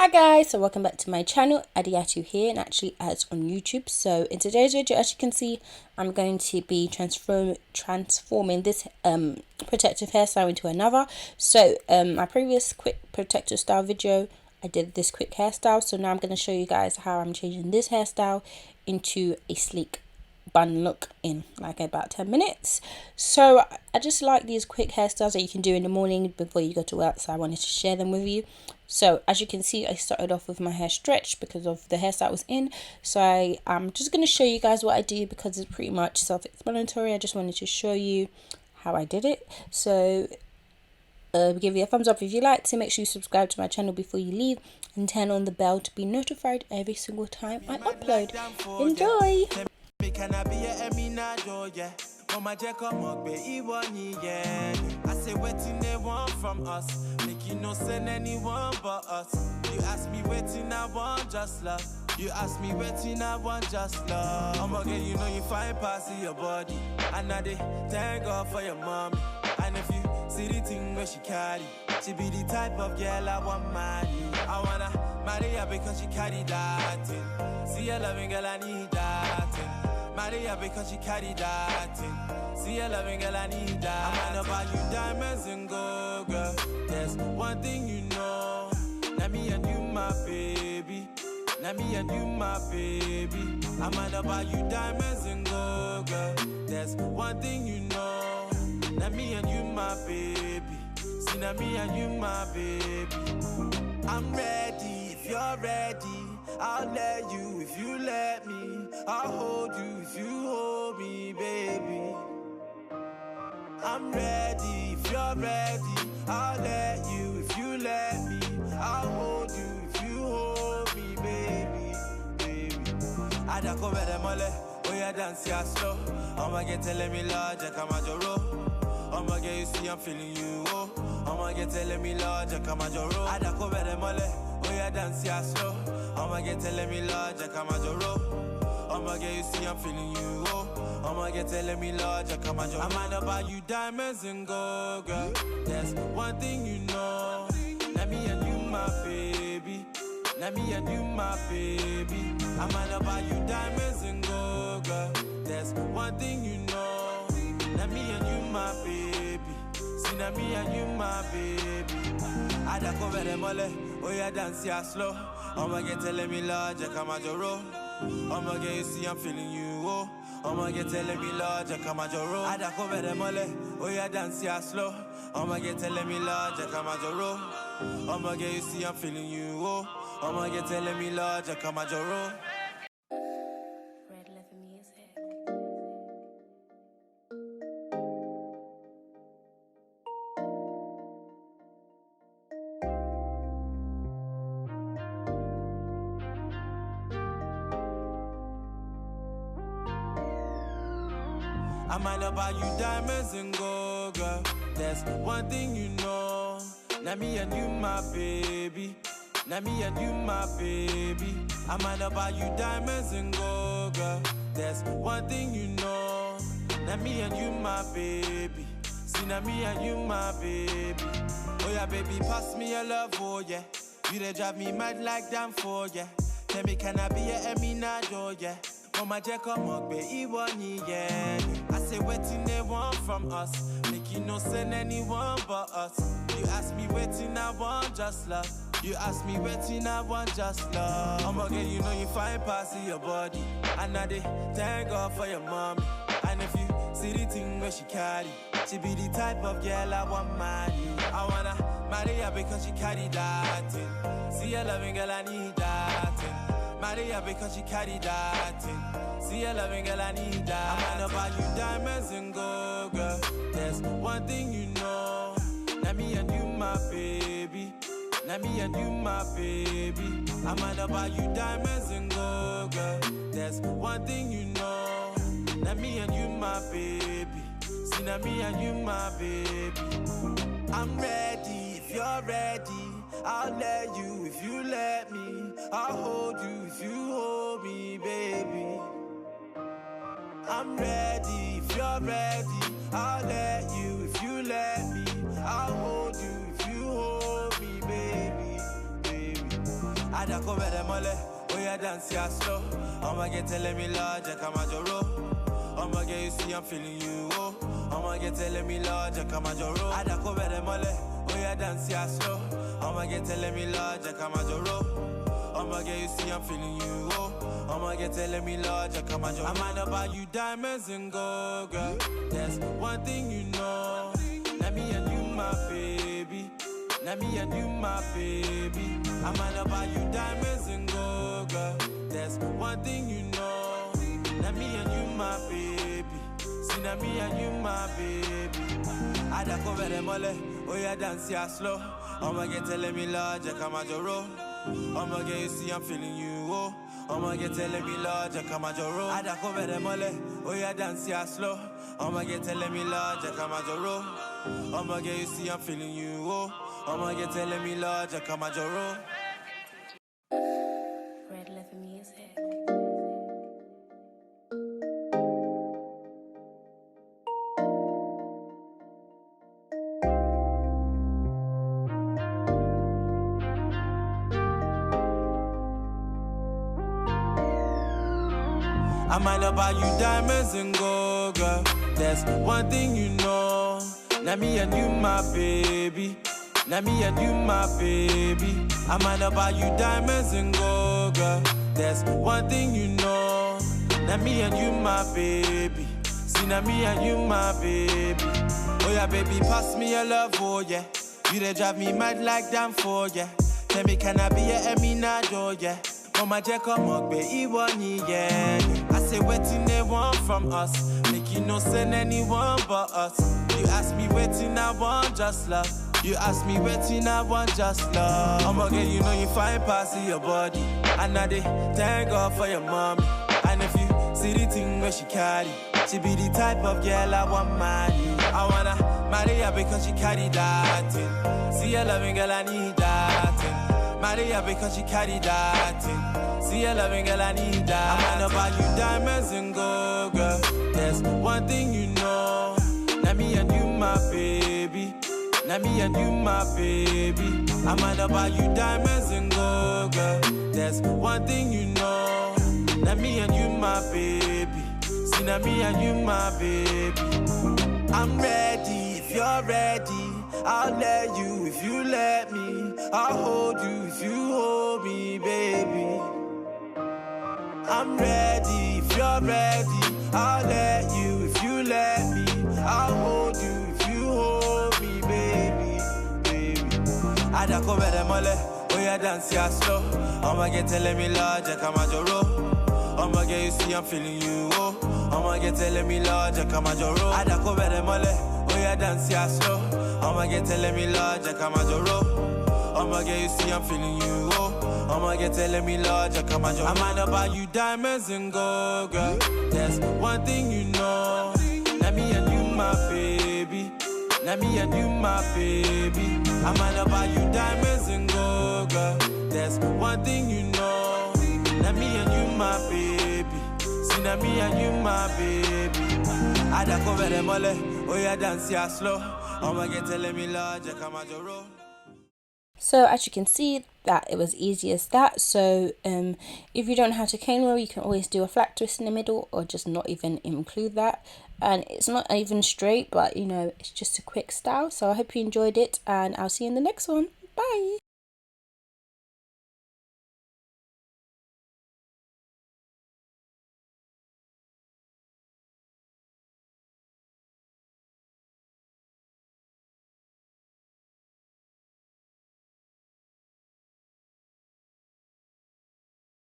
Hi guys, so welcome back to my channel. NaturallyAds here, and NaturallyAds on YouTube. So in today's video, as you can see, I'm going to be transforming this protective hairstyle into another. So my previous quick protective style video, I did this quick hairstyle. So now I'm going to show you guys how I'm changing this hairstyle into a sleek bun look in like about 10 minutes. So I just like these quick hairstyles that you can do in the morning before you go to work, so I wanted to share them with you. So as you can see, I started off with my hair stretched because of the hairstyle was in. So I'm just going to show you guys what I do because it's pretty much self-explanatory. I just wanted to show you how I did it. So give me a thumbs up if you like to. Make sure you subscribe to my channel before you leave and turn on the bell to be notified every single time I upload. Enjoy! Can I be a Eminado, yeah? Mama Jacob Mogbe, Iwani, yeah. I say, waiting they want from us. Make you no send anyone but us. You ask me, waiting I want just love. You ask me, waiting I want just love. I'ma get you know you find past your body. And now they thank God for your mommy. And if you see the thing where she carry, she be the type of girl I want marry. I wanna marry her because she carry that thing. See a loving girl, I need that thing. Marry her because she carry that thing. See a loving girl, I need that. I'm gonna buy you diamonds and gold, girl. There's one thing you know. Now me and you, my baby. Now me and you, my baby. I'm gonna buy you diamonds and gold, girl. There's one thing you know. Now me and you, my baby. See, now me and you, my baby. I'm ready if you're ready. I'll let you if you let me. I'll hold you if you hold me, baby. I'm ready if you're ready. I'll let you if you let me. I'll hold you if you hold me, baby, baby. I don't go with the mole. Oh, yeah, dance ya slow. I'ma get telling me large, I come at your row. I'ma get you see I'm feeling you, oh. I'ma get telling me large, I come at your row. I don't go with the mole. Oh, yeah, dance ya slow. I'ma get telling me large, I come at your row. I'ma get you see I'm feeling you, oh. I'ma get telling me large, I come at your row. I'm gonna buy you diamonds and gold, girl. There's one thing you know. Now me and you, my baby. Now me and you, my baby. I'm gonna buy you diamonds and gold, girl. There's one thing you know. Now me and you, my baby. See, now me and you, my baby. I don't go very mole. Oh, yeah, dance ya slow. I'ma get telling me large, I come at your row. I'ma get you see I'm feeling you, oh. I'ma get telling me large, I come at your row. I don't go very mole. Oh, yeah, dance ya slow. I'ma get telling me large, I come at your row. I'ma get you see I'm feeling you, oh. I'ma get telling me large, I come at your row. I might not buy you diamonds and gold, girl. There's one thing you know. Now me and you, my baby. Now me and you, my baby. I might not buy you diamonds and gold, girl. There's one thing you know. Now me and you, my baby. See, now me and you, my baby. Oh yeah, baby, pass me your love, oh yeah. You they drive me mad like damn for, yeah. Tell me, can I be a Eminado, yeah? Mama Jacob Mogbe, Iwani, yeah. I say, waiting they want from us. Make you no send anyone but us. You ask me, waiting I want just love. You ask me, waiting I want just love. I'ma get you know you find past your body. And now they thank God for your mommy. And if you see the thing where she carry, she be the type of girl I want marry. I wanna marry her because she carry that thing. See a loving girl, I need that thing. Marry her because she carry that thing. See a loving girl, I need that. I'm gonna buy you diamonds and gold, girl. There's one thing you know. Now me and you, my baby. Now me and you, my baby. I'm gonna buy you diamonds and gold, girl. There's one thing you know. Now me and you, my baby. See, now me and you, my baby. I'm ready if you're ready. I'll let you if you let me. I'll hold you if you hold me, baby. I'm ready if you're ready. I'll let you if you let me. I'll hold you if you hold me, baby, baby. Ada ko bere mole, oh yeah dance ya slow. I'ma get telling me large, come a joro. I'ma get you see I'm feeling you, oh. I'ma get telling me large, come a joro. Ada ko bere mole, oh yeah dance ya slow. I'ma get telling me large, come a joro. I'ma get you see I'm feeling you, oh. I'ma get telling me large, come a joro. I might not buy you diamonds and gold, girl. There's one thing you know. Now me and you, my baby. Now me and you, my baby. I might not buy you diamonds and gold, girl. There's one thing you know. Now me and you, my baby. See, now me and you, my baby. Ada ko bere mole, oh yeah dance ya slow. I'ma get telling me large, come a joro. I'ma get you see I'm feeling you, oh. I'ma get telling me large, come a joro. Ada ko bere mole, oh yeah dance ya slow. I'ma get telling me large, come a joro. I'ma get you see I'm feeling you, oh. I'ma get telling me large, come a joro. Red leather music. I might not buy you diamonds and gold, girl. There's one thing you know. Now me and you, my baby. Now me and you, my baby. I might not buy you diamonds and gold, girl. There's one thing you know. Now me and you, my baby. See, now me and you, my baby. Oh yeah, baby, pass me your love, oh yeah. You dey drive me mad like damn for, yeah. Tell me, can I be your Eminado, yeah. Mama Jacob Mogbe, Iwani, yeah. I say, waiting they want from us. Make you no send anyone but us. You ask me, waiting I want just love. You ask me, waiting I want just love. I'ma get you know you find past your body. And I dey thank God for your mommy. And if you see the thing where she carry, she be the type of girl I want marry. I wanna marry her because she carry that thing. See a loving girl, I need that thing. Marry her because she carry that thing. See a loving girl, I need that. I might not buy you diamonds and gold, girl. There's one thing you know. Now me and you, my baby. Now me and you, my baby. I might not buy you diamonds and gold, girl. There's one thing you know. Now me and you, my baby. See, now me and you, my baby. I'm ready if you're ready. I'll let you if you let me. I'll hold you if you hold me, baby. I'm ready if you're ready. I'll let you if you let me. I'll hold you if you hold me, baby, baby. Ada ko bere mole, oh yeah dance ya slow. I'ma get telling me large, come a joro. I'ma get you see I'm feeling you, oh. I'ma get telling me large, come a joro. Ada ko bere mole, oh yeah dance ya slow. I'ma get telling me large, come a joro. I'ma get you see I'm feeling you, oh. I'ma get telling me large, come a joro. I might not buy you diamonds and gold, girl. There's one thing you know. Now me and you, my baby. Now me and you, my baby. I might not buy you diamonds and gold, girl. There's one thing you know. Now me and you, my baby. See, now me and you, my baby. Ada ko bere mole, oh yeah dance ya slow. I'ma get telling me large, come a joro. So as you can see, that it was easy as that. So if you don't know how to cane roll, you can always do a flat twist in the middle, or just not even include that. And it's not even straight, but you know, it's just a quick style. So I hope you enjoyed it, and I'll see you in the next one. Bye.